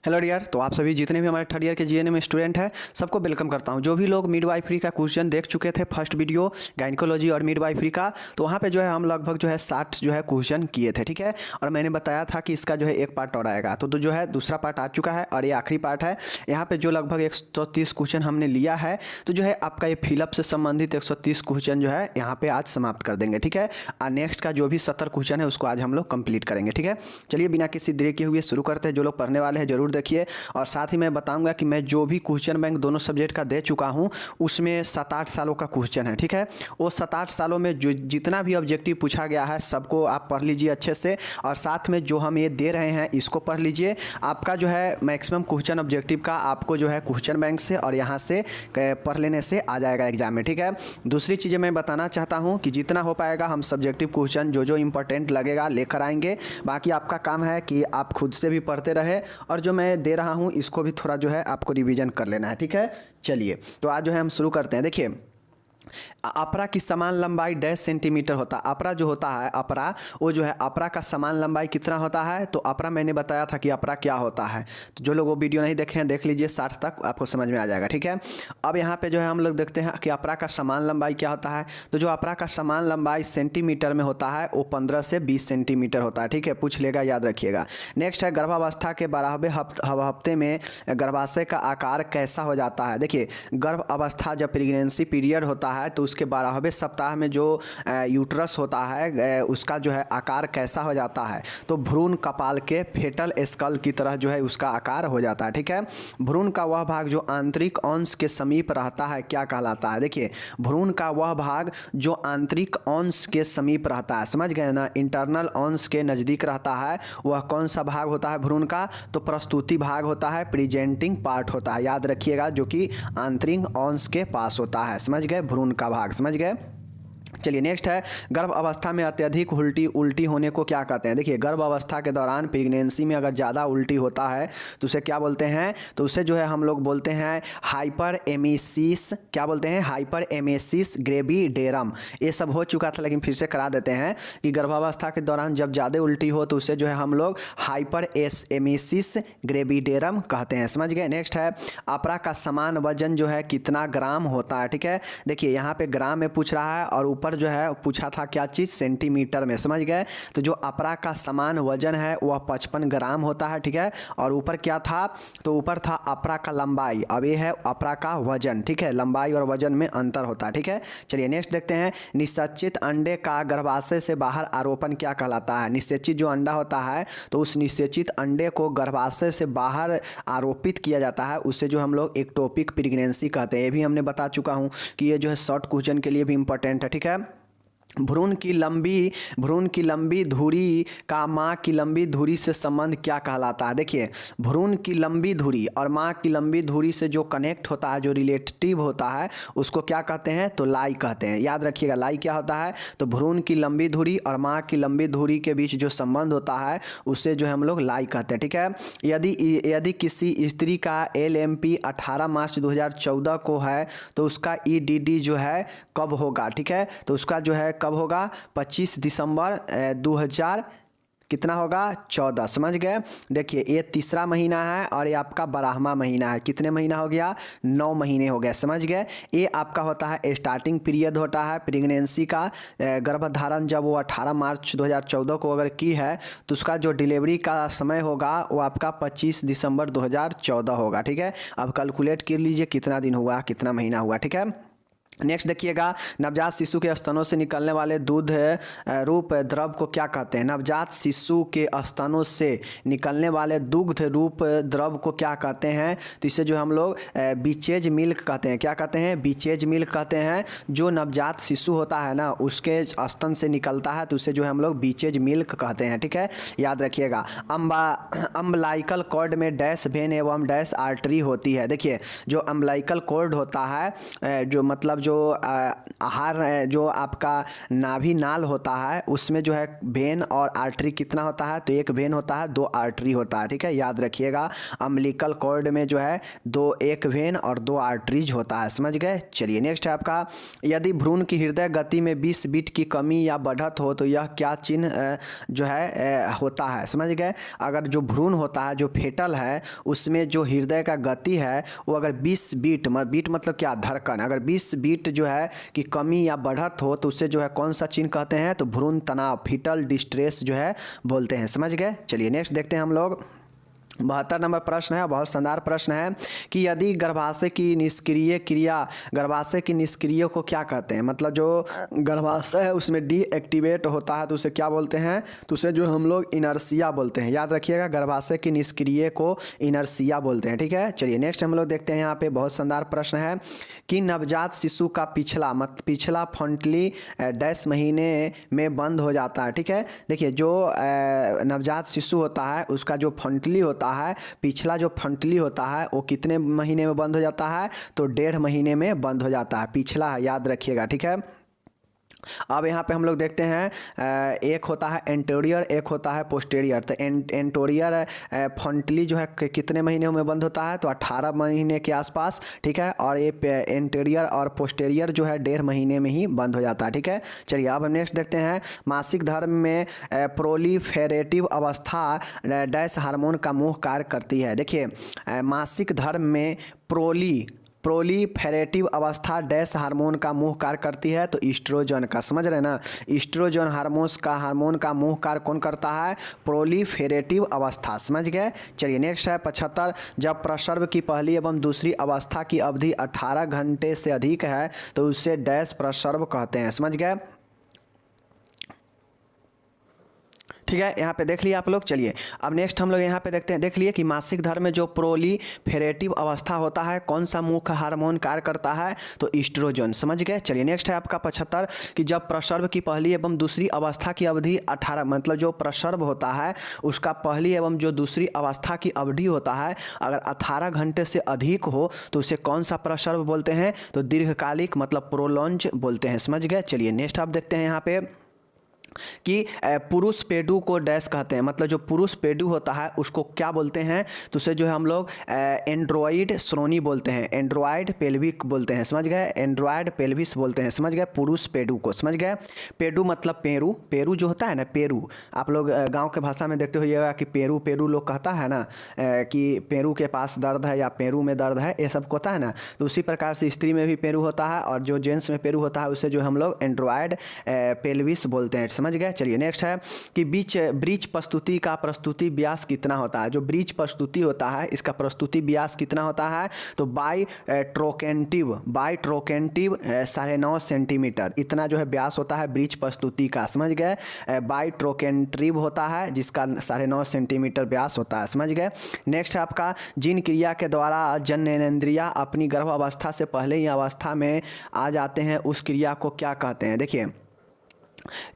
Hello dear. तो आप सभी जितने भी हमारे थर्ड ईयर के जीएनएम स्टूडेंट हैं सबको वेलकम करता हूं। जो भी लोग मिडवाइफरी का क्वेश्चन देख चुके थे फर्स्ट वीडियो गायनिकोलॉजी और मिडवाइफरी का, तो वहां पे जो है हम लगभग जो है 60 जो है क्वेश्चन किए थे, ठीक है। और मैंने बताया था कि इसका जो है एक पार्ट और आएगा, तो जो है दूसरा पार्ट आ चुका है और ये आखिरी पार्ट है। यहाँ पे जो लगभग 130 क्वेश्चन हमने लिया है, तो जो है आपका ये फिलअप से संबंधित 130 क्वेश्चन जो है यहाँ पे आज समाप्त कर देंगे, ठीक है। और नेक्स्ट का जो भी 70 क्वेश्चन है उसको आज हम लोग कंप्लीट करेंगे, ठीक है। चलिए बिना किसी देरी के हुए शुरू करते हैं। जो लोग पढ़ने वाले हैं जरूर देखिए, और साथ ही मैं बताऊंगा कि मैं जो भी क्वेश्चन बैंक दोनों सब्जेक्ट का दे चुका हूं उसमें 7-8 सालों का क्वेश्चन है, ठीक है। वो 7-8 सालों में जो जितना भी ऑब्जेक्टिव पूछा गया है सबको आप पढ़ लीजिए अच्छे से, और साथ में जो हम ये दे रहे हैं इसको पढ़ लीजिए। आपका जो है मैक्सिमम क्वेश्चन ऑब्जेक्टिव का आपको जो है क्वेश्चन बैंक से और यहाँ से पढ़ लेने से आ जाएगा एग्जाम में, ठीक है। दूसरी चीज़ें मैं बताना चाहता हूँ कि जितना हो पाएगा हम सब्जेक्टिव क्वेश्चन जो इंपॉर्टेंट लगेगा लेकर आएंगे। बाकी आपका काम है कि आप खुद से भी पढ़ते रहे, और जो मैं दे रहा हूँ इसको भी थोड़ा जो है आपको रिवीजन कर लेना है, ठीक है। चलिए तो आज जो है हम शुरू करते हैं। देखिए, अपरा की समान लंबाई 10 सेंटीमीटर होता है। अपरा जो होता है, अपरा वो जो है अपरा का समान लंबाई कितना होता है, तो अपरा मैंने बताया था कि अपरा क्या होता है। तो जो लोग वो वीडियो नहीं देखे हैं देख लीजिए, 60 तक आपको समझ में आ जाएगा, ठीक है। अब यहाँ पे जो है हम लोग देखते हैं कि अपरा का समान लंबाई क्या होता है। तो जो अपरा का समान लंबाई सेंटीमीटर में होता है वो 15 से 20 सेंटीमीटर होता है, ठीक है। पूछ लेगा, याद रखिएगा। नेक्स्ट है गर्भावस्था के 12वें हफ्ते में गर्भाशय का आकार कैसा हो जाता है। देखिए, गर्भ अवस्था जब प्रेगनेंसी पीरियड होता है तो उसके 12वें सप्ताह में जो यूट्रस होता है उसका जो है आकार कैसा हो जाता है, तो भ्रूण कपाल के फेटल स्कल की तरह जो है उसका आकार हो जाता है, ठीक है। भ्रूण का वह भाग जो आंतरिक अंश के समीप रहता है क्या कहलाता है। देखिए, भ्रूण का वह भाग जो आंतरिक अंश के समीप रहता है, समझ गए ना, इंटरनल अंश के नज़दीक रहता है, वह कौन सा भाग होता है भ्रूण का, तो प्रस्तुति भाग होता है, प्रेजेंटिंग पार्ट होता है, याद रखिएगा, जो कि आंतरिक अंश के पास होता है, समझ गए, भ्रूण का भाग, समझ गए। चलिए नेक्स्ट है गर्भ अवस्था में अत्यधिक उल्टी होने को क्या कहते हैं। देखिए, गर्भ अवस्था के दौरान प्रेगनेंसी में अगर ज़्यादा उल्टी होता है तो उसे क्या बोलते हैं, तो उसे जो है हम लोग बोलते हैं हाइपर एमेसिस। क्या बोलते हैं, हाइपर एमेसिस ग्रेविडेरम। ये सब हो चुका था लेकिन फिर से करा देते हैं कि गर्भावस्था के दौरान जब ज़्यादा उल्टी हो तो उसे जो है हम लोग हाइपर एमेसिस ग्रेविडेरम कहते हैं, समझ गए। नेक्स्ट है अपरा का समान वजन जो है कितना ग्राम होता है, ठीक है। देखिए यहाँ पे ग्राम में पूछ रहा है और ऊपर जो है पूछा था क्या चीज़, सेंटीमीटर में, समझ गए। तो जो अपरा का समान वजन है वह 55 ग्राम होता है, ठीक है। और ऊपर क्या था, तो ऊपर था अपरा का लंबाई, अब ये है अपरा का वजन, ठीक है। लंबाई और वजन में अंतर होता है, ठीक है। चलिए नेक्स्ट देखते हैं, निषेचित अंडे का गर्भाशय से बाहर आरोपण क्या कहलाता है। निषेचित जो अंडा होता है तो उस निषेचित अंडे को गर्भाशय से बाहर आरोपित किया जाता है, उससे जो हम लोग एक्टोपिक प्रेगनेंसी कहते हैं। ये भी हमने बता चुका हूँ कि ये जो है शॉर्ट क्वेश्चन के लिए भी इंपॉर्टेंट है, ठीक है। भ्रूण की लंबी धुरी का माँ की लंबी धुरी से संबंध क्या कहलाता है। देखिए, भ्रूण की लंबी धुरी और माँ की लंबी धुरी से जो कनेक्ट होता है, जो रिलेटिव होता है, उसको क्या कहते हैं, तो लाई कहते हैं, याद रखिएगा। लाई क्या होता है, तो भ्रूण की लंबी धुरी और माँ की लंबी धुरी के बीच जो संबंध होता है उसे जो है हम लोग लाई कहते हैं, ठीक है। यदि किसी स्त्री का LMP 18 मार्च 2014 को है तो उसका EDD जो है कब होगा, ठीक है। तो उसका जो है कब होगा, 25 दिसंबर 2000 कितना होगा, 14, समझ गए। देखिए, ये तीसरा महीना है और ये आपका 12वां महीना है। कितने महीना हो गया, 9 महीने हो गए, समझ गए। ये आपका होता है स्टार्टिंग पीरियड होता है प्रेगनेंसी का। गर्भधारण जब वो 18 मार्च 2014 को अगर की है तो उसका जो डिलीवरी का समय होगा वो आपका 25 दिसंबर 2014 होगा, ठीक है। अब कैलकुलेट कर लीजिए कितना दिन हुआ, कितना महीना हुआ, ठीक है। नेक्स्ट देखिएगा, नवजात शिशु के स्तनों से निकलने वाले दूध रूप द्रव को क्या कहते हैं। नवजात शिशु के स्तनों से निकलने वाले दुग्ध रूप द्रव को क्या कहते हैं, तो इसे जो हम लोग बीचेज मिल्क कहते हैं। क्या कहते हैं, बीचेज मिल्क कहते हैं। जो नवजात शिशु होता है ना उसके स्तन से निकलता है तो उसे जो हम लोग बीचेज मिल्क कहते हैं, ठीक है, याद रखिएगा। अम्बलाइकल कॉर्ड में डैश वेन एवं डैश आर्टरी होती है। देखिए, जो अम्बलाइकल कॉर्ड होता है जो मतलब जो जो आहार जो आपका नाभि नाल होता है उसमें जो है वेन और आर्टरी कितना होता है, तो एक वेन होता है, 2 आर्टरी होता है, ठीक है, याद रखिएगा। अम्बिलिकल कॉर्ड में जो है एक वेन और 2 आर्टरीज होता है, समझ गए। चलिए नेक्स्ट है आपका, यदि भ्रूण की हृदय गति में 20 बीट की कमी या बढ़त हो तो यह क्या चिन्ह जो है होता है, समझ गए। अगर जो भ्रूण होता है, जो फेटल है, उसमें जो हृदय का गति है वो अगर 20 बीट मतलब क्या, धड़कन, अगर 20 बीट जो है कि कमी या बढ़त हो तो उससे जो है कौन सा चिन्ह कहते हैं, तो भ्रूण तनाव, फीटल डिस्ट्रेस जो है बोलते हैं, समझ गए। चलिए नेक्स्ट देखते हैं हम लोग। 72 नंबर प्रश्न है, बहुत शानदार प्रश्न है कि यदि गर्भाशय की निष्क्रिय क्रिया, गर्भाशय की निष्क्रिय को क्या कहते हैं, मतलब जो गर्भाशय है उसमें डीएक्टिवेट होता है तो उसे क्या बोलते हैं, तो उसे जो हम लोग इनर्सिया बोलते हैं, याद रखिएगा। गर्भाशय की निष्क्रिय को इनर्सिया बोलते हैं, ठीक है। चलिए नेक्स्ट हम लोग देखते हैं, यहाँ पे बहुत शानदार प्रश्न है कि नवजात शिशु का पिछला फंटली डैश महीने में बंद हो जाता है, ठीक है। देखिए जो नवजात शिशु होता है उसका जो फंटली होता है, पिछला जो फंटली होता है वो कितने महीने में बंद हो जाता है, तो 1.5 महीने में बंद हो जाता है, पिछला याद रखिएगा, ठीक है। अब यहाँ पे हम लोग देखते हैं एक होता है एंटीरियर, एक होता है पोस्टीरियर। तो एंटीरियर फंटली जो है कितने महीनों में बंद होता है, तो 18 महीने के आसपास, ठीक है। और ये एंटीरियर और पोस्टीरियर जो है 1.5 महीने में ही बंद हो जाता है, ठीक है। चलिए अब हम नेक्स्ट देखते हैं, मासिक धर्म में प्रोलिफेरेटिव अवस्था डैश हार्मोन का मुख्य कार्य करती है। देखिए मासिक धर्म में प्रोलिफेरेटिव अवस्था डैश हार्मोन का मुख्य कार्य करती है, तो ईस्ट्रोजन का, समझ रहे हैं ना। ईस्ट्रोजन हार्मोन का मुख्य कार्य कौन करता है, प्रोलिफेरेटिव अवस्था, समझ गए। चलिए नेक्स्ट है 75, जब प्रसव की पहली एवं दूसरी अवस्था की अवधि 18 घंटे से अधिक है तो उसे डैश प्रसव कहते हैं, समझ गए, ठीक है। यहाँ पे देख लिया आप लोग। चलिए अब नेक्स्ट हम लोग यहाँ पे देखते हैं, देख लिए कि मासिक धर्म में जो प्रोलिफेरेटिव अवस्था होता है कौन सा मुख्य हार्मोन कार्य करता है, तो ईस्ट्रोजन, समझ गए। चलिए नेक्स्ट है आपका 75 कि जब प्रसव की पहली एवं दूसरी अवस्था की अवधि 18, मतलब जो प्रसव होता है उसका पहली एवं जो दूसरी अवस्था की अवधि होता है अगर 18 घंटे से अधिक हो तो उसे कौन सा प्रसव बोलते हैं, तो दीर्घकालिक मतलब प्रोलॉन्ज बोलते हैं, समझ गए। चलिए नेक्स्ट आप देखते हैं यहाँ पे कि पुरुष पेडू को डैश कहते हैं, मतलब जो पुरुष पेडू होता है उसको क्या बोलते हैं, तो उसे जो है हम लोग एंड्रॉइड श्रोणी बोलते हैं, एंड्रॉइड पेल्विक बोलते हैं, समझ गए, एंड्रॉइड पेल्विस बोलते हैं, समझ गए, पुरुष पेडू को, समझ गए। पेडू मतलब पेरू, पेरू जो होता है ना, पेरू आप लोग गांव के भाषा में देखते होइएगा कि पेरू लोग कहता है ना कि पेरू के पास दर्द है या पेरू में दर्द है, ये सब होता है ना। तो उसी प्रकार से स्त्री में भी पेरू होता है और जो जेंट्स में पेरू होता है उसे जो हम लोग एंड्रॉइड पेल्विस बोलते हैं, समझ गए। चलिए नेक्स्ट है कि ब्रीच प्रस्तुति का प्रस्तुति व्यास कितना होता है, जो ब्रीच प्रस्तुति होता है इसका प्रस्तुति व्यास कितना होता है, तो बाई ट्रोकेंटिव 9.5 सेंटीमीटर इतना जो है व्यास होता है ब्रीच प्रस्तुति का, समझ गए। बाई ट्रोकेंटिव होता है जिसका 9.5 सेंटीमीटर व्यास होता है, समझ गए। नेक्स्ट है आपका जिन क्रिया के द्वारा जननेंद्रिया अपनी गर्भ अवस्था से पहले ही अवस्था में आ जाते हैं उस क्रिया को क्या कहते हैं। देखिए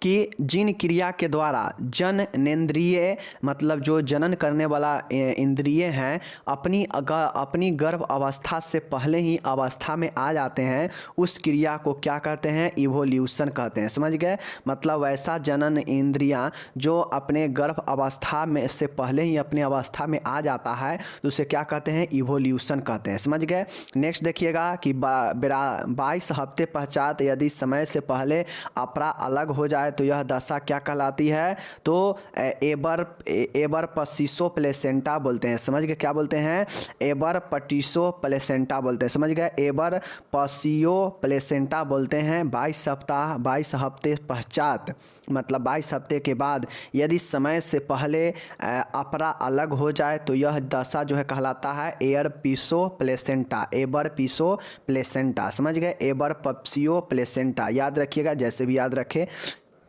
कि जिन क्रिया के द्वारा जननेंद्रिय मतलब जो जनन करने वाला इंद्रिय हैं अपनी गर्भ अवस्था से पहले ही अवस्था में आ जाते हैं उस क्रिया को क्या कहते हैं, इवोल्यूशन कहते हैं, समझ गए। मतलब वैसा जनन इंद्रियां जो अपने गर्भ अवस्था में से पहले ही अपने अवस्था में आ जाता है तो उसे क्या कहते हैं, इवोल्यूशन कहते हैं, समझ गए। नेक्स्ट देखिएगा कि 22 हफ्ते पश्चात यदि समय से पहले अपरा अलग हो जाए तो यह दशा क्या कहलाती है, तो एबर पसिसो प्लेसेंटा बोलते हैं, समझ गए। क्या बोलते हैं, एबर पटिसो प्लेसेंटा बोलते हैं, समझ गए, एबर पसियो प्लेसेंटा बोलते हैं। 22 हफ्ते पश्चात मतलब 22 हफ्ते के बाद यदि समय से पहले अपरा अलग हो जाए तो यह दशा जो है कहलाता है एयर पीसो प्लेसेंटा, एबर पीसो प्लेसेंटा, समझ गए, एबर पप्सियो प्लेसेंटा, याद रखिएगा जैसे भी याद रखे,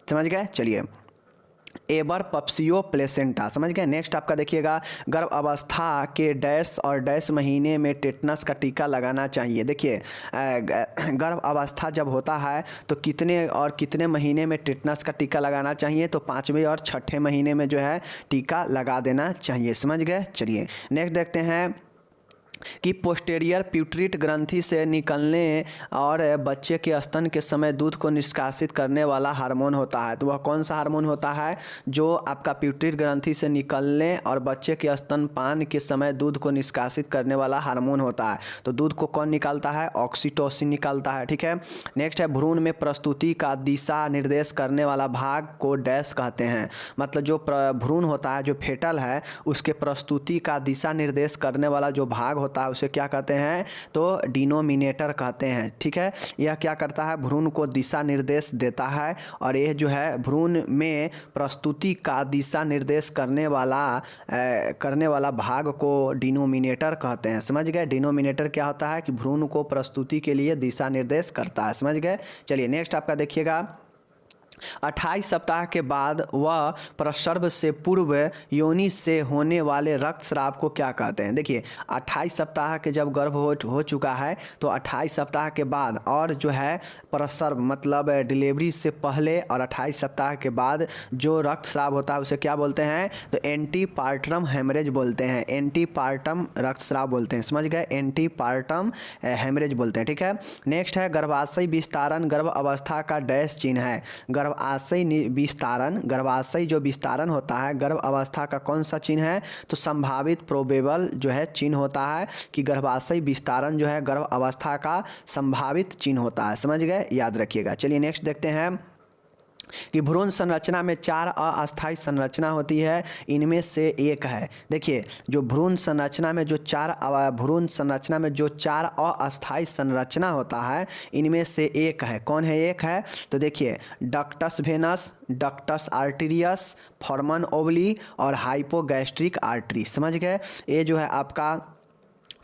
समझ गए। चलिए एबर पप्सियो प्लेसेंटा, समझ गए। नेक्स्ट आपका देखिएगा गर्भ अवस्था के डैश और डैश महीने में टेटनस का टीका लगाना चाहिए। देखिए गर्भ अवस्था जब होता है तो कितने महीने में टेटनस का टीका लगाना चाहिए, तो 5वें और 6ठे महीने में जो है टीका लगा देना चाहिए, समझ गए। चलिए नेक्स्ट देखते हैं कि पोस्टेरियर प्यूटरिट ग्रंथि से निकलने और बच्चे के स्तन के समय दूध को निष्कासित करने वाला हार्मोन होता है। तो वह कौन सा हार्मोन होता है जो आपका प्यूटरिट ग्रंथि से निकलने और बच्चे के स्तनपान के समय दूध को निष्कासित करने वाला हार्मोन होता है। तो दूध को कौन निकालता है? ऑक्सीटोसिन निकालता है। ठीक है, नेक्स्ट है भ्रूण में प्रस्तुति का दिशा निर्देश करने वाला भाग को डैश कहते हैं। मतलब जो भ्रूण होता है, जो फेटल है, उसके प्रस्तुति का दिशा निर्देश करने वाला जो भाग होता है उसे क्या कहते हैं? तो डिनोमिनेटर कहते हैं। ठीक है, यह क्या करता है? भ्रूण को दिशा निर्देश देता है और यह जो है भ्रूण में प्रस्तुति का दिशा निर्देश करने वाला भाग को डिनोमिनेटर कहते हैं। समझ गए? डिनोमिनेटर क्या होता है कि भ्रूण को प्रस्तुति के लिए दिशा निर्देश करता है। समझ गए? चलिए नेक्स्ट आपका देखिएगा, 28 सप्ताह के बाद वह प्रसव से पूर्व योनि से होने वाले रक्तस्राव को क्या कहते हैं? देखिए 28 सप्ताह के जब गर्भ हो चुका है तो 28 सप्ताह के बाद और जो है प्रसव मतलब डिलीवरी से पहले और 28 सप्ताह के बाद जो रक्तस्राव होता है उसे क्या बोलते हैं? तो एंटीपार्टम हेमरेज बोलते हैं। एंटीपार्टम रक्तस्राव बोलते हैं। समझ गए? एंटीपार्टम हेमरेज बोलते हैं। ठीक है, नेक्स्ट है गर्भाशय विस्तारण गर्भ अवस्था का डैश चिन्ह है। गर्भाशय विस्तारण, गर्भाशय जो विस्तारण होता है गर्भ अवस्था का कौन सा चिन्ह है? तो संभावित प्रोबेबल जो है चिन्ह होता है कि गर्भाशय विस्तारण जो है गर्भ अवस्था का संभावित चिन्ह होता है। समझ गए? याद रखिएगा। चलिए नेक्स्ट देखते हैं कि भ्रूण संरचना में 4 अस्थायी संरचना होती है, इनमें से एक है। देखिए जो भ्रूण संरचना में जो 4 अस्थायी संरचना होता है इनमें से एक है। कौन है? एक है तो देखिए डक्टस वेनस, डक्टस आर्टेरियस, फोरमन ओवली और हाइपोगैस्ट्रिक आर्टरी। समझ गए? ये जो है आपका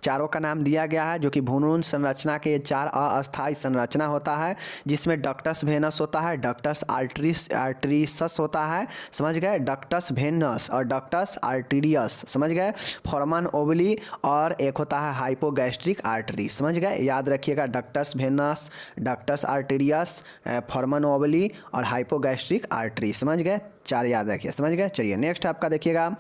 चारों का नाम दिया गया है जो कि भ्रूण संरचना के 4 अस्थायी संरचना होता है, जिसमें डक्टस वेनस होता है, डक्टस आर्टरीसस होता है। समझ गए? डक्टस वेनस और डक्टस आर्टेरियस। समझ गए? फोरमन ओवली और एक होता है हाइपोगैस्ट्रिक आर्टरी। समझ गए? याद रखिएगा, डक्टस वेनस, डक्टस आर्टेरियस, फोरमन ओवली और हाइपोगैस्ट्रिक आर्टरी। समझ गए? 4 याद रखिए। समझ गए? चलिए नेक्स्ट आपका देखिएगा,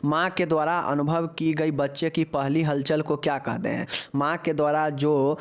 माँ के द्वारा अनुभव की गई बच्चे की पहली हलचल को क्या कहते हैं? माँ के द्वारा जो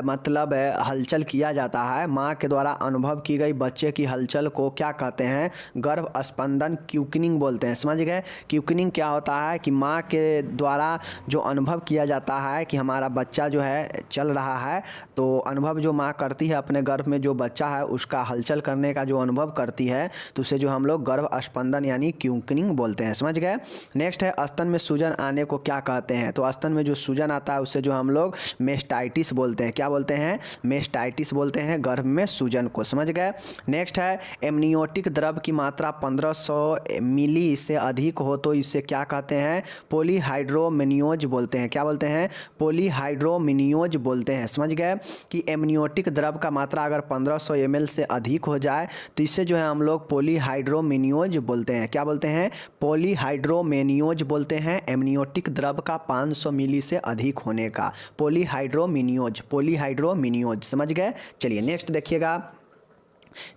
मतलब हलचल किया जाता है, माँ के द्वारा अनुभव की गई बच्चे की हलचल को क्या कहते हैं? गर्भ स्पंदन, क्यूकनिंग बोलते हैं। समझ गए? क्यूकनिंग क्या होता है कि माँ के द्वारा जो अनुभव किया जाता है कि हमारा बच्चा जो है चल रहा है, तो अनुभव जो माँ करती है अपने गर्भ में जो बच्चा है उसका हलचल करने का जो अनुभव करती है तो उसे जो हम लोग गर्भ स्पंदन यानी क्यूकनिंग बोलते हैं। समझ गए? नेक्स्ट है स्तन में सूजन आने को क्या कहते हैं? तो स्तन में जो सूजन आता है उसे जो हम लोग मेस्टाइटिस बोलते हैं। क्या बोलते हैं? मेस्टाइटिस बोलते हैं गर्भ में सूजन को। समझ गए? नेक्स्ट है एमनियोटिक द्रव की मात्रा 1500 मिली से अधिक हो तो इसे क्या कहते हैं? पॉलीहाइड्रोमिनियोज बोलते हैं। क्या बोलते हैं? पॉलीहाइड्रोमिनियोज बोलते हैं। समझ गए? कि एमनियोटिक द्रव का मात्रा अगर 1500 ml से अधिक हो जाए तो इसे जो है हम लोग पॉलीहाइड्रोमिनियोज बोलते हैं। क्या बोलते हैं? पॉलीहाइड्रोमिनियोज बोलते हैं एमनियोटिक द्रव का 500 मिली से अधिक होने का। पॉलीहाइड्रोमिनियोज, पॉलीहाइड्रोमिनियोज। समझ गए? चलिए नेक्स्ट देखिएगा,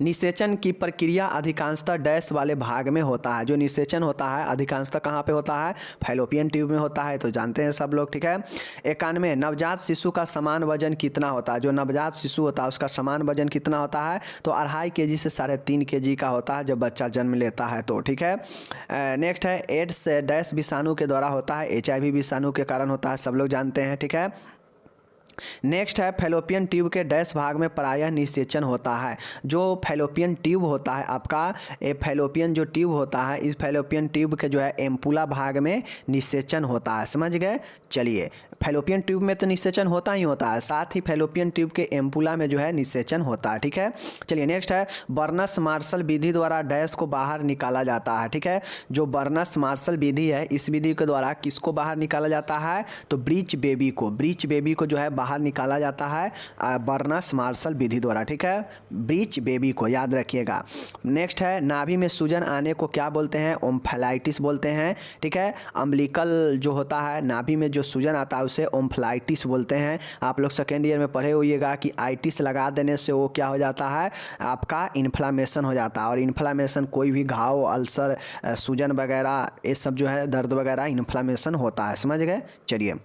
निषेचन की प्रक्रिया अधिकांशतः डैश वाले भाग में होता है। जो निषेचन होता है अधिकांशतः कहाँ पे होता है? फैलोपियन ट्यूब में होता है, तो जानते हैं सब लोग। ठीक है, 91 नवजात शिशु का समान वजन कितना होता है? जो नवजात शिशु होता है उसका समान वजन कितना होता है? तो 2.5 kg से 3.5 kg का होता है जब बच्चा जन्म लेता है तो। ठीक है, नेक्स्ट है एड्स डैश विषाणु के द्वारा होता है, HIV विषाणु के कारण होता है, सब लोग जानते हैं। ठीक है, नेक्स्ट है फैलोपियन ट्यूब के डैश भाग में प्रायः निषेचन होता है। जो फैलोपियन ट्यूब होता है आपका, ये फैलोपियन जो ट्यूब होता है इस फैलोपियन ट्यूब के जो है एम्पुला भाग में निषेचन होता है। समझ गए? चलिए फैलोपियन ट्यूब में तो निषेचन होता ही होता है, साथ ही फैलोपियन ट्यूब के एम्पुला में जो है निषेचन होता है। ठीक है, चलिए नेक्स्ट है बर्नस मार्शल विधि द्वारा डैश को बाहर निकाला जाता है। ठीक है, जो बर्नस मार्शल विधि है इस विधि के द्वारा किसको बाहर निकाला जाता है? तो ब्रीच बेबी को, ब्रीच बेबी को जो है बाहर निकाला जाता है बर्नस मार्शल विधि द्वारा। ठीक है, ब्रीच बेबी को याद रखिएगा। नेक्स्ट है नाभि में सूजन आने को क्या बोलते हैं? ओम्फेलाइटिस बोलते हैं। ठीक है, अम्बिलिकल जो होता है नाभि में जो सूजन आता है उसे ओम्फेलाइटिस बोलते हैं। आप लोग सेकेंड ईयर में पढ़े होइएगा कि आइटिस लगा देने से वो क्या हो जाता है? आपका इन्फ्लामेशन हो जाता है, और इन्फ्लामेशन कोई भी घाव, अल्सर, सूजन वगैरह ये सब जो है दर्द वगैरह इन्फ्लामेशन होता है। समझ गए? चलिए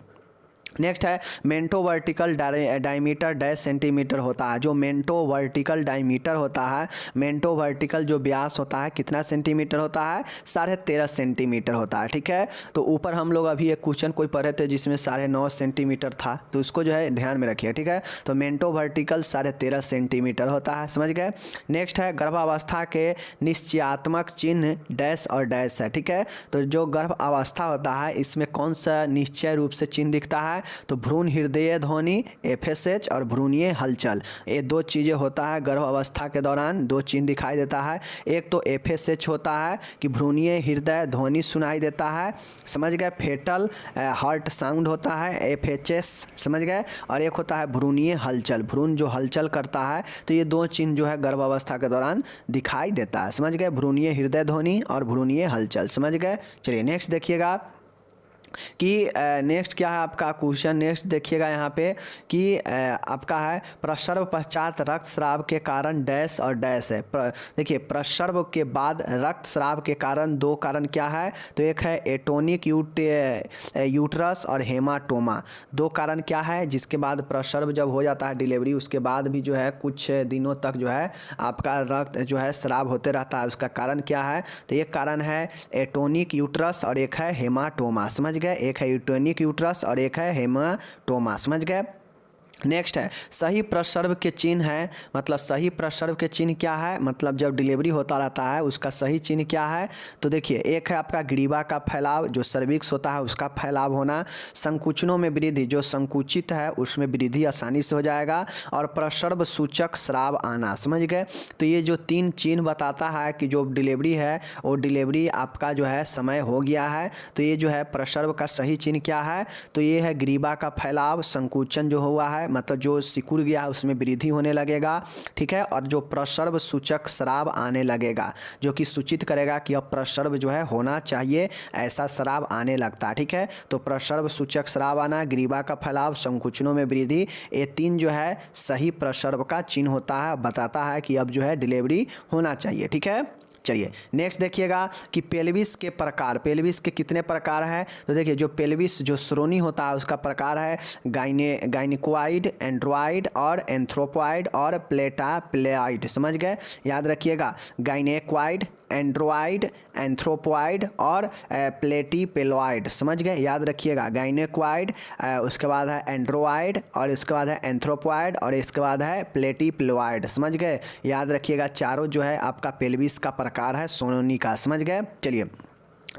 नेक्स्ट है मेंटो वर्टिकल डायमीटर डैश सेंटीमीटर होता है। जो मेंटो वर्टिकल डायमीटर होता है, मेंटो वर्टिकल जो व्यास होता है कितना सेंटीमीटर होता है, 13.5 सेंटीमीटर होता है। ठीक है, तो ऊपर हम लोग अभी एक क्वेश्चन कोई पढ़े थे जिसमें 9.5 सेंटीमीटर था, तो इसको जो है ध्यान में रखिए। ठीक है, तो मेंटो वर्टिकल 13.5 सेंटीमीटर होता है, समझ गए। नेक्स्ट है गर्भावस्था के निश्चयात्मक चिन्ह डैश और डैश है। ठीक है, तो जो गर्भ अवस्था होता है इसमें कौन सा निश्चय रूप से चिन्ह दिखता है, तो भ्रूण हृदय ध्वनि FSH और भ्रूणीय हलचल, ये दो चीज़ें होता है गर्भ अवस्था के दौरान, दो चिन्ह दिखाई देता है। एक तो FSH होता है कि भ्रूणीय हृदय ध्वनि सुनाई देता है, समझ गए। फेटल हार्ट साउंड होता है FHS, समझ गए। और एक होता है भ्रूणीय हलचल, भ्रूण जो हलचल करता है, तो ये दो चिन्ह जो है गर्भ अवस्था के दौरान दिखाई देता है, समझ गए। भ्रूणीय हृदय ध्वनि और भ्रूणीय हलचल, समझ गए। चलिए नेक्स्ट देखिएगा कि नेक्स्ट क्या है आपका क्वेश्चन। नेक्स्ट देखिएगा यहाँ पे कि आपका है प्रसर्व पश्चात रक्तस्राव के कारण डैश और डैश है। देखिए प्रसर्व के बाद रक्तस्राव के कारण दो कारण क्या है, तो एक है एटोनिक यूट्रस और हेमाटोमा, दो कारण क्या है। जिसके बाद प्रसर्व जब हो जाता है डिलीवरी, उसके बाद भी जो है कुछ दिनों तक जो है आपका रक्त जो है स्राव होते रहता है, उसका कारण क्या है, तो एक कारण है एटोनिक यूट्रस और एक है हेमाटोमा, समझ गए। एक है यूटेनिक यूट्रस और एक है हेमाटोमा, समझ गए। नेक्स्ट है सही प्रसर्व के चिन्ह है, मतलब सही प्रसर्व के चिन्ह क्या है, मतलब जब डिलीवरी होता रहता है उसका सही चिन्ह क्या है, तो देखिए एक है आपका ग्रीवा का फैलाव, जो सर्विक्स होता है उसका फैलाव होना, संकुचनों में वृद्धि, जो संकुचित है उसमें वृद्धि आसानी से हो जाएगा, और प्रसर्व सूचक स्राव आना, समझ गए। तो ये जो तीन चिन्ह बताता है कि जो डिलीवरी है वो डिलीवरी आपका जो है समय हो गया है, तो ये जो है प्रसर्व का सही चिन्ह क्या है, तो ये है ग्रीवा का फैलाव, संकुचन जो हुआ है मतलब जो सिकुड़ गया है उसमें वृद्धि होने लगेगा, ठीक है। और जो प्रसर्व सूचक स्राव आने लगेगा, जो कि सूचित करेगा कि अब प्रसर्व जो है होना चाहिए, ऐसा स्राव आने लगता है, ठीक है। तो प्रसर्व सूचक स्राव आना, ग्रीवा का फैलाव, संकुचनों में वृद्धि, ये तीन जो है सही प्रसर्व का चिन्ह होता है, बताता है कि अब जो है डिलीवरी होना चाहिए, ठीक है। चलिए नेक्स्ट देखिएगा कि पेल्विस के प्रकार, पेल्विस के कितने प्रकार है, तो देखिए जो पेल्विस जो श्रोणि होता है उसका प्रकार है गाइनिकोइड, एंड्रॉइड और एंथ्रोपॉइड और प्लेटाप्लेइड, समझ गए, याद रखिएगा। गाइनेक्वाइड, एंड्रॉइड, एंथ्रोपॉइड और प्लेटीपेलॉइड, समझ गए, याद रखिएगा। गाइनेक्वाइड, उसके बाद है एंड्रॉइड और इसके बाद है एंथ्रोपॉइड और इसके बाद है प्लेटीपेलॉइड, समझ गए, याद रखिएगा। चारों जो है आपका पेल्विस का प्रकार है श्रोणि का, समझ गए। चलिए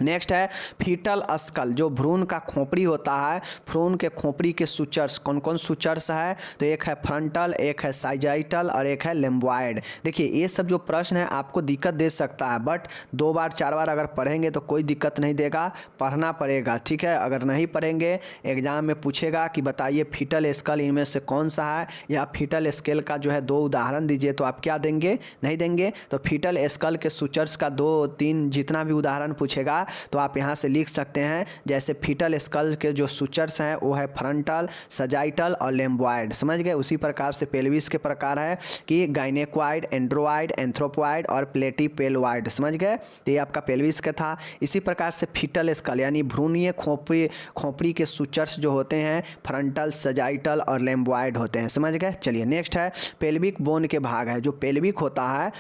नेक्स्ट है फीटल स्कल, जो भ्रूण का खोपड़ी होता है, भ्रूण के खोपड़ी के सूचर्स कौन कौन सूचर्स है, तो एक है फ्रंटल, एक है साइजाइटल और एक है लेम्बॉइड। देखिए ये सब जो प्रश्न है आपको दिक्कत दे सकता है, बट 2 बार 4 बार अगर पढ़ेंगे तो कोई दिक्कत नहीं देगा, पढ़ना पड़ेगा, ठीक है। अगर नहीं पढ़ेंगे एग्जाम में पूछेगा कि बताइए फीटल स्कल इनमें से कौन सा है, या फीटल स्केल का जो है 2 उदाहरण दीजिए, तो आप क्या देंगे, नहीं देंगे। तो फीटल स्कल के सूचर्स का 2-3 जितना भी उदाहरण पूछेगा तो आप यहाँ से लिख सकते हैं। जैसे फीटल स्कल के जो सूचर्स हैं वो है फ्रंटल, सजाइटल और लेम्बॉइड, समझ गए। उसी प्रकार से पेल्विस के प्रकार है कि गाइनेक्वाइड, एंड्रॉइड, एंथ्रोपॉइड और प्लेटीपेलॉइड, समझ गए। तो ये आपका पेल्विस का था। इसी प्रकार से फीटल स्कल यानी भ्रूणीय खोपड़ी के सूचर्स जो होते हैं फ्रंटल, सजाइटल और लेम्बॉइड होते हैं, समझ गए। चलिए नेक्स्ट है पेल्विक बोन के भाग है, जो पेल्विक होता है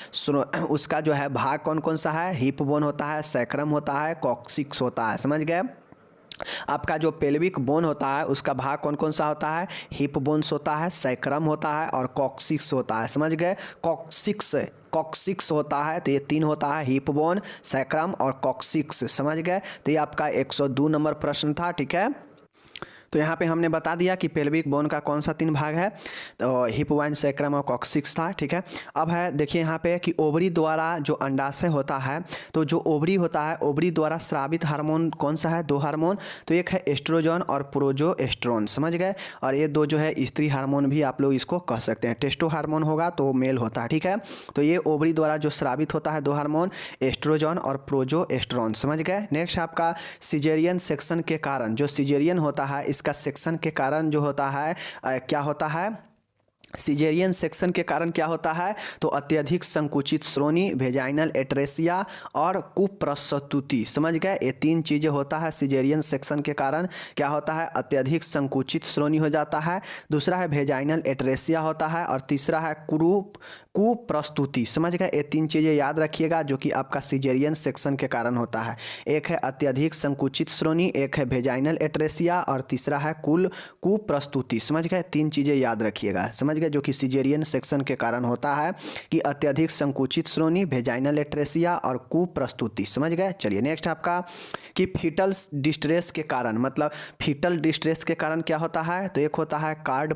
उसका जो है भाग कौन कौन सा है, हिप बोन होता है, सैक्रम होता है, कॉक्सिक्स होता है, समझ गए। आपका जो पेल्विक बोन होता है उसका भाग कौन कौन सा होता है, हिप बोन्स होता है, सैक्रम होता है और कॉक्सिक्स होता है, समझ गए। कॉक्सिक्स होता है, तो ये 3 होता है, हिप बोन, सैक्रम और कॉक्सिक्स, समझ गए। तो ये आपका 102 नंबर प्रश्न था, ठीक है। तो यहाँ पे हमने बता दिया कि पेल्विक बोन का कौन सा 3 भाग है, तो हिप बोन, सैक्रम और कॉक्सिक्स था, ठीक है। अब है देखिए यहाँ पे कि ओवरी द्वारा जो अंडाशय होता है, तो जो ओवरी होता है, ओवरी द्वारा स्रावित हार्मोन कौन सा है, 2 हार्मोन, तो एक है एस्ट्रोजन और प्रोजेस्टेरोन, समझ गए। और ये 2 जो है स्त्री हार्मोन भी आप लोग इसको कह सकते हैं। टेस्टो हार्मोन होगा तो मेल होता है, ठीक है। तो ये ओवरी द्वारा जो स्रावित होता है 2 हार्मोन, एस्ट्रोजन और प्रोजेस्टेरोन, समझ गए। नेक्स्ट आपका सिजेरियन सेक्शन के कारण, जो सिजेरियन होता है इसका सेक्शन के कारण जो होता है क्या होता है, सिजेरियन सेक्शन के कारण क्या होता है, तो अत्यधिक संकुचित श्रोणि, वेजाइनल एट्रेसिया और कुप्रस्तुति। समझ गए, ये तीन चीज़ें होता है सिजेरियन सेक्शन के कारण। क्या होता है, अत्यधिक संकुचित श्रोणि हो जाता है, दूसरा है वेजाइनल एट्रेसिया होता है, और तीसरा है कुप्रस्तुति। समझ गए, ये तीन चीज़ें याद रखिएगा जो कि आपका सिजेरियन सेक्शन के कारण होता है। एक है अत्यधिक संकुचित श्रोणि, एक है वेजाइनल एट्रेसिया, और तीसरा है कुप्रस्तुति। समझ गए, तीन चीज़ें याद रखिएगा। समझ जो कि सिजेरियन सेक्शन के कारण होता है कि अत्यधिक संकुचित श्रोणि, वेजाइनल एट्रेसिया और कुप्रस्तुति। समझ गए। चलिए नेक्स्ट आपका कि फीटल डिस्ट्रेस के कारण, मतलब फीटल डिस्ट्रेस के कारण क्या होता है, तो एक होता है कार्ड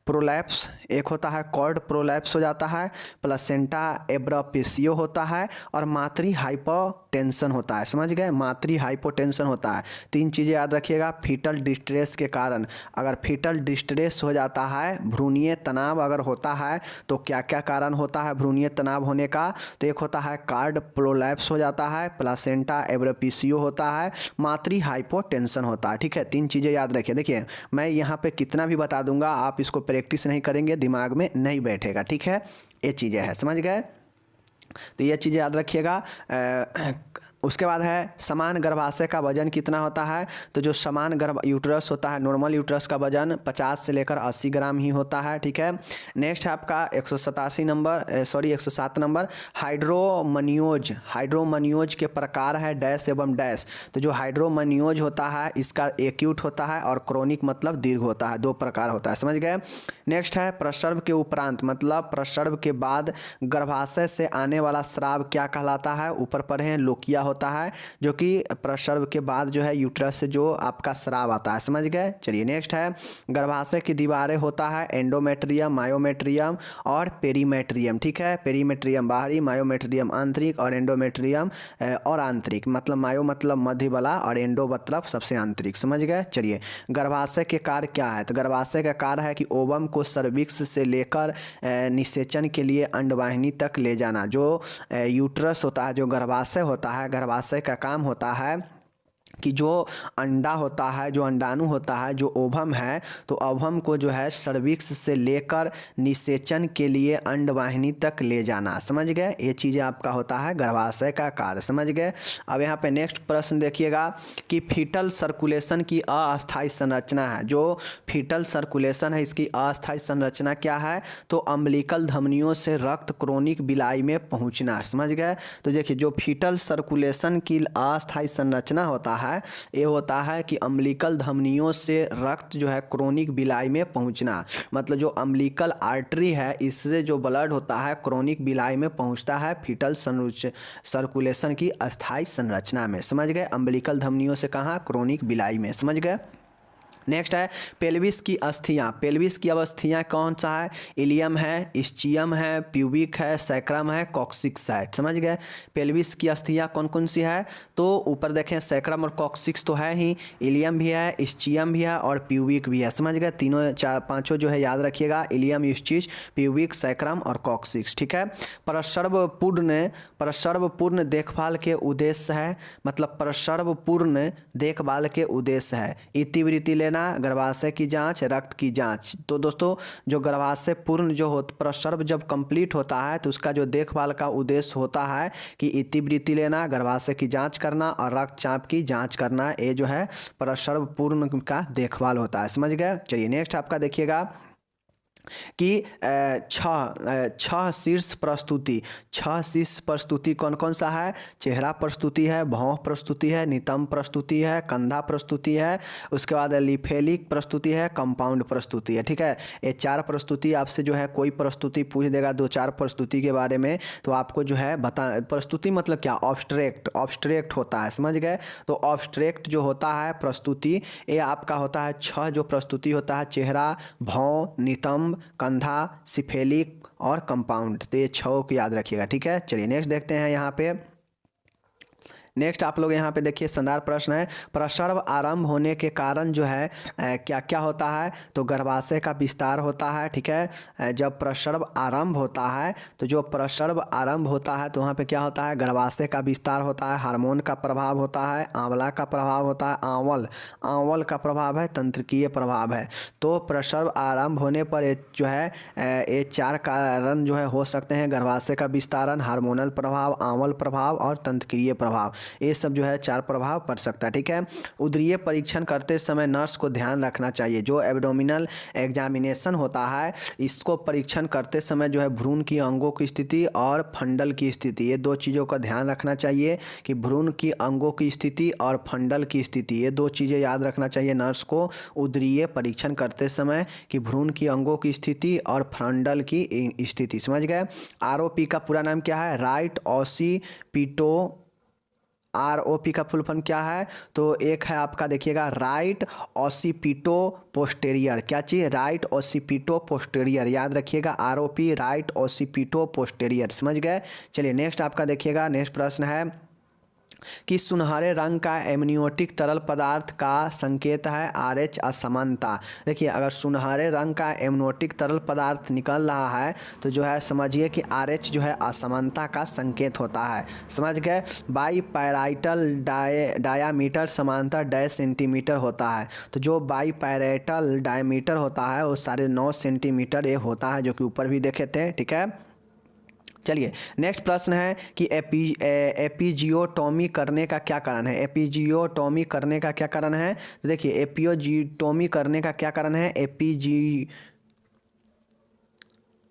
प्रोलैप्स, एक होता है कॉर्ड प्रोलैप्स हो जाता है, प्लेसेंटा एब्रापेसियो होता है, और मातृ हाइपोटेंशन होता है। समझ गए, मातृ हाइपोटेंशन होता है। तीन चीज़ें याद रखिएगा फीटल डिस्ट्रेस के कारण। अगर फीटल डिस्ट्रेस हो जाता है, भ्रूणीय तनाव अगर होता है, तो क्या क्या कारण होता है भ्रूणीय तनाव होने का, तो एक होता है कार्ड प्रोलैप्स हो जाता है, प्लेसेंटा एब्रापेसियो होता है, मातृ हाइपोटेंशन होता है। ठीक है, तीन चीज़ें याद रखिए। देखिए मैं यहाँ पे कितना भी बता दूंगा, आप इसको प्रैक्टिस नहीं करेंगे, दिमाग में नहीं बैठेगा। ठीक है, ये चीज़ें हैं। समझ गए, तो ये चीज़ें याद रखिएगा। उसके बाद है समान गर्भाशय का वजन कितना होता है, तो जो समान गर्भ यूट्रस होता है, नॉर्मल यूट्रस का वजन 50 से लेकर 80 ग्राम ही होता है। ठीक है, नेक्स्ट है आपका 107 नंबर हाइड्रोमनियोज के प्रकार है डैश एवं डैश। तो जो हाइड्रोमनियोज होता है इसका एक्यूट होता है और क्रोनिक मतलब दीर्घ होता है, दो प्रकार होता है। समझ गए। नेक्स्ट है प्रसव के उपरांत, मतलब प्रसव के बाद गर्भाशय से आने वाला स्राव क्या कहलाता है, ऊपर पढ़े लोकिया होता है, जो कि प्रसव के बाद जो है यूट्रस से जो आपका स्राव आता है। समझ गए। चलिए नेक्स्ट है गर्भाशय की दीवारें होता है एंडोमेट्रियम, मायोमेट्रियम और पेरीमेट्रियम। ठीक है, पेरीमेट्रियम बाहरी, मायोमेट्रियम आंतरिक, और एंडोमेट्रियम और आंतरिक, मतलब मायो मतलब मध्य वाला और एंडो मतलब सबसे आंतरिक। समझ गए। चलिए गर्भाशय के कार्य क्या है, तो गर्भाशय का कार्य है कि ओवम को सर्विक्स से लेकर निषेचन के लिए अंडवाहिनी तक ले जाना। जो यूट्रस होता है, जो गर्भाशय होता है, गर्भाशय का काम होता है कि जो अंडा होता है, जो अंडाणु होता है, जो ओवम है, तो ओवम को जो है सर्विक्स से लेकर निषेचन के लिए अंडवाहिनी तक ले जाना। समझ गए, ये चीज़ें आपका होता है गर्भाशय का कार्य। समझ गए। अब यहाँ पे नेक्स्ट प्रश्न देखिएगा कि फीटल सर्कुलेशन की अस्थायी संरचना है। जो फीटल सर्कुलेशन है इसकी अस्थायी संरचना क्या है, तो अम्बिलिकल धमनियों से रक्त क्रोनिक बिलाई में पहुँचना। समझ गए। तो देखिए जो फीटल सर्कुलेशन की अस्थायी संरचना होता है, ये होता है कि अम्बिलिकल धमनियों से रक्त जो है क्रोनिक बिलाई में पहुंचना। मतलब जो अम्बिलिकल आर्टरी है, इससे जो ब्लड होता है क्रोनिक बिलाई में पहुंचता है फीटल सर्कुलेशन की अस्थायी संरचना में। समझ गए, अम्बिलिकल धमनियों से कहाँ, क्रोनिक बिलाई में। समझ गए। नेक्स्ट है पेल्विस की अस्थियाँ। पेल्विस की अवस्थियाँ कौन सा है, इलियम है, इस्चियम है, प्यूबिक है, सैक्रम है, कॉक्सिक्स है। समझ गए। पेल्विस की अस्थियाँ कौन कौन सी है, तो ऊपर देखें सैक्रम और कॉक्सिक्स तो है ही, इलियम भी है, इस्चियम भी है और प्यूबिक भी है। समझ गए। तीनों चार पांचों जो है याद रखिएगा, इलियम, इस्चिस, प्यूबिक, सैक्रम और कॉक्सिक्स। ठीक है। प्रसवपूर्ण देखभाल के उद्देश्य है, मतलब प्रसवपूर्ण देखभाल के उद्देश्य है इतिवृत्ति लेना, गर्भाशय की जांच, रक्त की जांच। तो दोस्तों जो गर्भाशय पूर्ण जो प्रसव जब कंप्लीट होता है तो उसका जो देखभाल का उद्देश्य होता है कि इतिवृत्ति लेना, गर्भाशय की जांच करना और रक्तचाप की जांच करना। ये जो है प्रसव पूर्ण का देखभाल होता है। समझ गए। चलिए नेक्स्ट आपका देखिएगा कि छह शीर्ष प्रस्तुति। छह शीर्ष प्रस्तुति कौन कौन सा है, चेहरा प्रस्तुति है, भौं प्रस्तुति है, नितंब प्रस्तुति है, कंधा प्रस्तुति है, उसके बाद लिफेलिक प्रस्तुति है, कंपाउंड प्रस्तुति है। ठीक है, ये चार प्रस्तुति आपसे जो है कोई प्रस्तुति पूछ देगा दो चार प्रस्तुति के बारे में, तो आपको जो है बता, प्रस्तुति मतलब क्या, ऑब्स्ट्रैक्ट होता है। समझ गए। तो ऑब्स्ट्रैक्ट जो होता है प्रस्तुति, ये आपका होता है छह जो प्रस्तुति होता है, चेहरा, भौं, नितंब, कंधा, सिफेलिक और कंपाउंड। तो ये छह को याद रखिएगा। ठीक है। चलिए नेक्स्ट देखते हैं यहाँ पे नेक्स्ट आप लोग यहाँ पे देखिए शानदार प्रश्न है, प्रसव आरंभ होने के कारण जो है क्या क्या होता है, तो गर्भाशय का विस्तार होता है। ठीक है, जब प्रसव आरंभ होता है तो जो प्रसव आरंभ होता है तो वहाँ पे क्या होता है, गर्भाशय का विस्तार होता है, हार्मोन का प्रभाव होता है, आंवला का प्रभाव होता है, आंवल का प्रभाव है, तंत्रिकीय प्रभाव है। तो प्रसव आरंभ होने पर जो है ये 4 कारण जो है हो सकते हैं, गर्भाशय का विस्तारण, हार्मोनल प्रभाव, आंवल प्रभाव और तंत्रिकीय प्रभाव। ये सब जो है 4 प्रभाव पड़ सकता है। ठीक है, उदरीय परीक्षण करते समय नर्स को ध्यान रखना चाहिए, जो एब्डोमिनल एग्जामिनेशन होता है इसको परीक्षण करते समय जो है भ्रूण की अंगों की स्थिति और फंडल की स्थिति, ये 2 चीज़ों का ध्यान रखना चाहिए कि भ्रूण की अंगों की स्थिति और फंडल की स्थिति, ये 2 चीज़ें याद रखना चाहिए नर्स को उदरीय परीक्षण करते समय, कि भ्रूण की अंगों की स्थिति और फंडल की स्थिति। समझ गए। आरओपी का पूरा नाम क्या है, राइट ऑसिपिटो, आरओपी का फुल फॉर्म क्या है, तो एक है आपका देखिएगा राइट ऑसिपिटो पोस्टेरियर, क्या चीज़, राइट ऑसिपिटो पोस्टेरियर, याद रखिएगा आरओपी राइट ऑसिपिटो पोस्टेरियर। समझ गए। चलिए नेक्स्ट आपका देखिएगा, नेक्स्ट प्रश्न है कि सुनहरे रंग का एमनियोटिक तरल पदार्थ का संकेत है आरएच असमानता। देखिए अगर सुनहरे रंग का एमनियोटिक तरल पदार्थ निकल रहा है तो जो है समझिए कि आरएच जो है असमानता का संकेत होता है। समझ गए। बाईपैराइटल डायामीटर समांतर 1.5 सेंटीमीटर होता है, तो जो बाईपैराइटल डायमीटर होता है वो 9.5 सेंटीमीटर ये होता है, जो कि ऊपर भी देखे थे। ठीक है, चलिए नेक्स्ट प्रश्न है कि एपिजियोटोमी करने का क्या कारण है, एपिजियोटोमी करने का क्या कारण है, तो देखिए एपिजियोटोमी करने का क्या कारण है,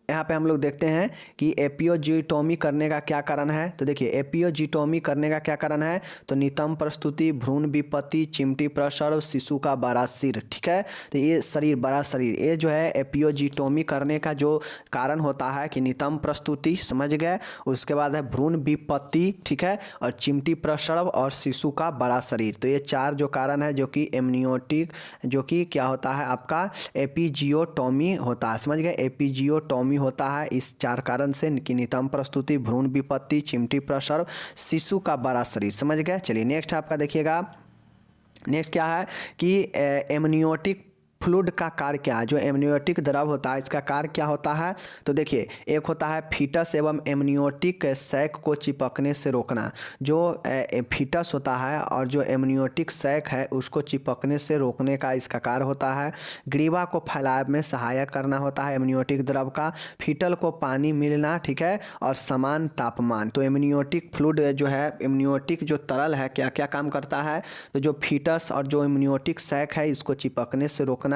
यहाँ पे हम लोग देखते हैं कि एपियोजिटोमी करने का क्या कारण है, तो देखिए एपियोजिटोमी करने का क्या कारण है, तो नितंब प्रस्तुति, भ्रूण विपत्ति, चिमटी प्रसव, शिशु का बड़ा सिर। ठीक है, तो ये शरीर, बड़ा शरीर, ये जो है एपियोजिटोमी करने का जो कारण होता है कि नितंब प्रस्तुति, समझ गए, उसके बाद है भ्रूण विपत्ति, ठीक है, और चिमटी प्रसव और शिशु का बड़ा शरीर। तो ये 4 जो कारण है जो कि एमनियोटिक, जो कि क्या होता है आपका एपिजियोटोमी होता है। समझ गए, एपिजियोटोमी होता है इस 4 कारण से कि नितंब प्रस्तुति, भ्रूण विपत्ति, चिमटी प्रसव, शिशु का बड़ा शरीर। समझ गए। चलिए नेक्स्ट आपका देखिएगा, नेक्स्ट क्या है कि एमनियोटिक फ्लूइड का कार्य क्या है, जो एमनियोटिक द्रव होता है इसका कार्य क्या होता है, तो देखिए एक होता है फीटस एवं एमनियोटिक सैक को चिपकने से रोकना। जो फीटस होता है और जो एमनियोटिक सैक है उसको चिपकने से रोकने का इसका कार्य होता है। ग्रीवा को फैलाव में सहायक करना होता है एमनियोटिक द्रव का। फीटल को पानी मिलना, ठीक है, और समान तापमान। तो एमनियोटिक फ्लूइड जो है, एमनियोटिक जो तरल है क्या क्या काम करता है, तो जो फीटस और जो एमनियोटिक सैक है इसको चिपकने से रोकना,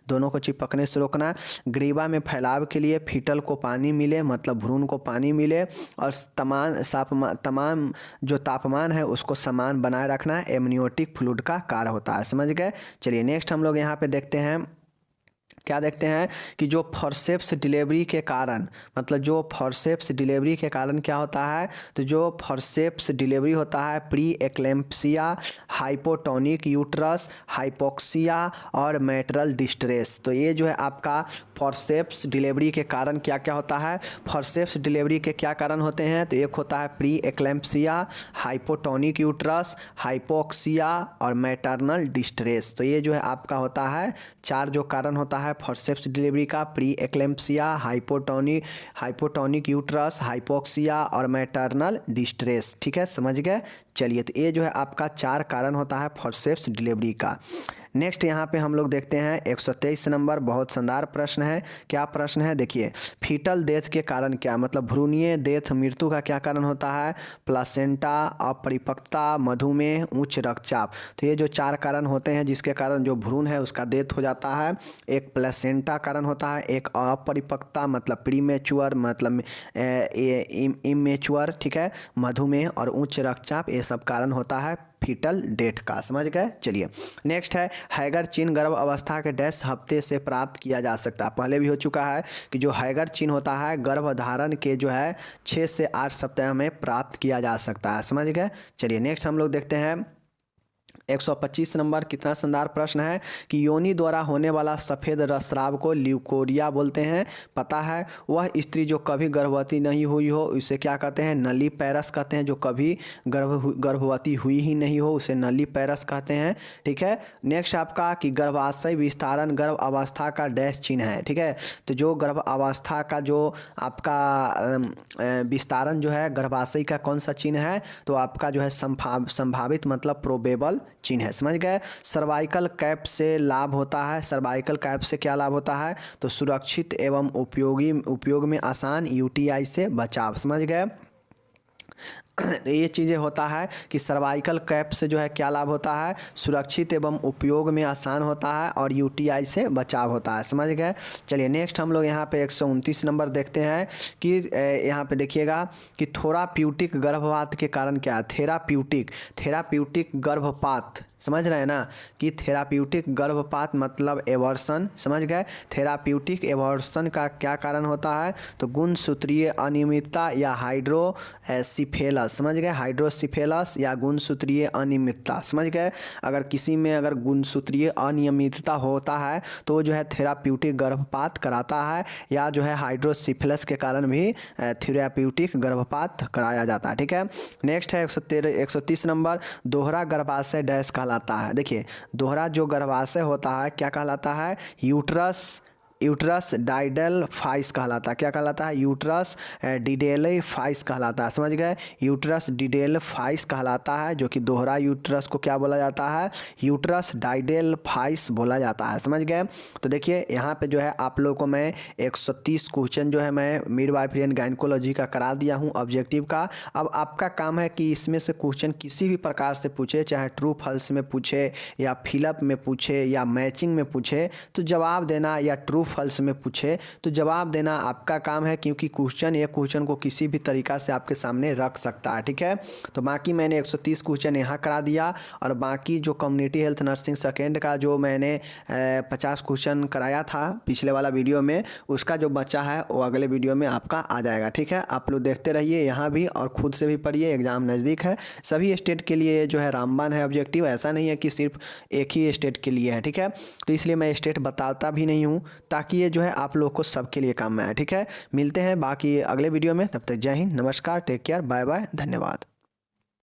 दोनों को चिपकने से रोकना। ग्रीवा में फैलाव के लिए फीटल को पानी मिले, मतलब भ्रूण को पानी मिले, और तमाम जो तापमान है उसको समान बनाए रखना एमनियोटिक फ्लूइड का कार्य होता है। समझ गए। चलिए नेक्स्ट हम लोग यहाँ पे देखते हैं, क्या देखते हैं कि जो फॉरसेप्स डिलीवरी के कारण, मतलब जो फॉरसेप्स डिलीवरी के कारण क्या होता है, तो जो फॉरसेप्स डिलीवरी होता है pre eclampsia, hypotonic uterus, hypoxia और मैटरल डिस्ट्रेस। तो ये जो है आपका फॉरसेप्स डिलीवरी के कारण क्या क्या होता है, फॉरसेप्स डिलीवरी के क्या कारण होते हैं, तो एक होता है pre eclampsia, hypotonic uterus, hypoxia और मैटरनल डिस्ट्रेस। तो ये जो है आपका होता है 4 जो कारण होता है फॉरसेप्स डिलीवरी का, pre eclampsia, hypotonic uterus, hypoxia और मैटरनल डिस्ट्रेस। ठीक है, समझ गए। चलिए तो ये जो है आपका 4 कारण होता है फॉरसेप्स डिलीवरी का। नेक्स्ट यहाँ पे हम लोग देखते हैं 123 नंबर, बहुत शानदार प्रश्न है। क्या प्रश्न है देखिए, फीटल डेथ के कारण क्या, मतलब भ्रूणीय डेथ मृत्यु का क्या कारण होता है, प्लासेंटा, अपरिपक्वता, मधुमेह, उच्च रक्तचाप। तो ये जो 4 कारण होते हैं जिसके कारण जो भ्रूण है उसका डेथ हो जाता है। एक प्लासेंटा कारण होता है, एक अपरिपक्वता मतलब प्रीमेच्योर मतलब इमेच्योर, ठीक है, मधुमेह और उच्च रक्तचाप, ये सब कारण होता है फीटल डेथ का। समझ गए। चलिए नेक्स्ट है हैगर चिन्ह गर्भ अवस्था के 10 हफ्ते से प्राप्त किया जा सकता है। पहले भी हो चुका है कि जो हैगर चिन्ह होता है गर्भधारण के जो है 6 से 8 सप्ताह में प्राप्त किया जा सकता है। समझ गए। चलिए नेक्स्ट हम लोग देखते हैं 125 नंबर कितना शानदार प्रश्न है कि योनि द्वारा होने वाला सफ़ेद रसस्राव को ल्यूकोरिया बोलते हैं। पता है, वह स्त्री जो कभी गर्भवती नहीं हुई हो उसे क्या कहते हैं? नलीपैरस कहते हैं। जो कभी गर्भवती हुई ही नहीं हो उसे नलीपैरस कहते हैं। ठीक है। नेक्स्ट आपका कि गर्भाशय विस्तारण गर्भ अवस्था का डैश चिन्ह है। ठीक है। तो जो गर्भ अवस्था का जो आपका विस्तारण जो है गर्भाशय का कौन सा चिन्ह है? तो आपका जो है संभावित मतलब प्रोबेबल चिन्ह है। समझ गए। सर्वाइकल कैप से लाभ होता है। सर्वाइकल कैप से क्या लाभ होता है? तो सुरक्षित एवं उपयोग में आसान, यूटीआई से बचाव। समझ गए। तो ये चीज़ें होता है कि सर्वाइकल कैप से जो है क्या लाभ होता है? सुरक्षित एवं उपयोग में आसान होता है और यूटीआई से बचाव होता है। समझ गए। चलिए नेक्स्ट हम लोग यहाँ पे 129 नंबर देखते हैं कि यहाँ पे देखिएगा कि थेराप्यूटिक गर्भपात के कारण क्या है? थेराप्यूटिक गर्भपात, समझ रहे हैं ना कि थेराप्यूटिक गर्भपात मतलब एवर्सन। समझ गए। थेराप्यूटिक एवर्सन का क्या कारण होता है? तो गुणसूत्रीय अनियमितता या हाइड्रोसिफेलस। समझ गए। हाइड्रोसिफेलस या गुणसूत्रीय अनियमितता। समझ गए। अगर किसी में अगर गुणसूत्रीय अनियमितता होता है तो जो है थेराप्यूटिक गर्भपात कराता है, या जो है हाइड्रोसिफेलस के कारण भी थेराप्यूटिक गर्भपात कराया जाता है। ठीक है। नेक्स्ट है 130 नंबर दोहरा गर्भाशय डैश कहलाता है। देखिए दोहरा जो गर्भाशय होता है क्या कहलाता है? यूट्रस डाइडेल्फाइस कहलाता है। क्या कहलाता है? यूट्रस डिडेल्फाइस कहलाता है। समझ गए। यूट्रस डिडेल्फाइस कहलाता है, जो कि दोहरा यूट्रस को क्या बोला जाता है? यूट्रस डाइडेल्फाइस बोला जाता है। समझ गए। तो देखिए यहाँ पे जो है आप लोगों को मैं 130 क्वेश्चन जो है मैं मिडवाइफरी एंड गायनेकोलॉजी का करा दिया हूँ ऑब्जेक्टिव का। अब आपका काम है कि इसमें से क्वेश्चन किसी भी प्रकार से पूछे, चाहे ट्रू फॉल्स में पूछे या फिलअप में पूछे या मैचिंग में पूछे, तो जवाब देना, या ट्रू फॉल्स में पूछे तो जवाब देना आपका काम है, क्योंकि क्वेश्चन को किसी भी तरीका से आपके सामने रख सकता है। ठीक है। तो बाकी मैंने 130 क्वेश्चन यहाँ करा दिया, और बाकी जो कम्युनिटी हेल्थ नर्सिंग सेकेंड का जो मैंने 50 क्वेश्चन कराया था पिछले वाला वीडियो में, उसका जो बच्चा है वो अगले वीडियो में आपका आ जाएगा। ठीक है। आप लोग देखते रहिए यहाँ भी, और खुद से भी पढ़िए, एग्जाम नज़दीक है। सभी स्टेट के लिए जो है रामबाण है ऑब्जेक्टिव, ऐसा नहीं है कि सिर्फ एक ही स्टेट के लिए है। ठीक है। तो इसलिए मैं स्टेट बताता भी नहीं हूँ, ताकि ये जो है आप लोग को सबके लिए काम में आए। ठीक है। मिलते हैं बाकी अगले वीडियो में, तब तक जय हिंद, नमस्कार, टेक केयर, बाय बाय, धन्यवाद।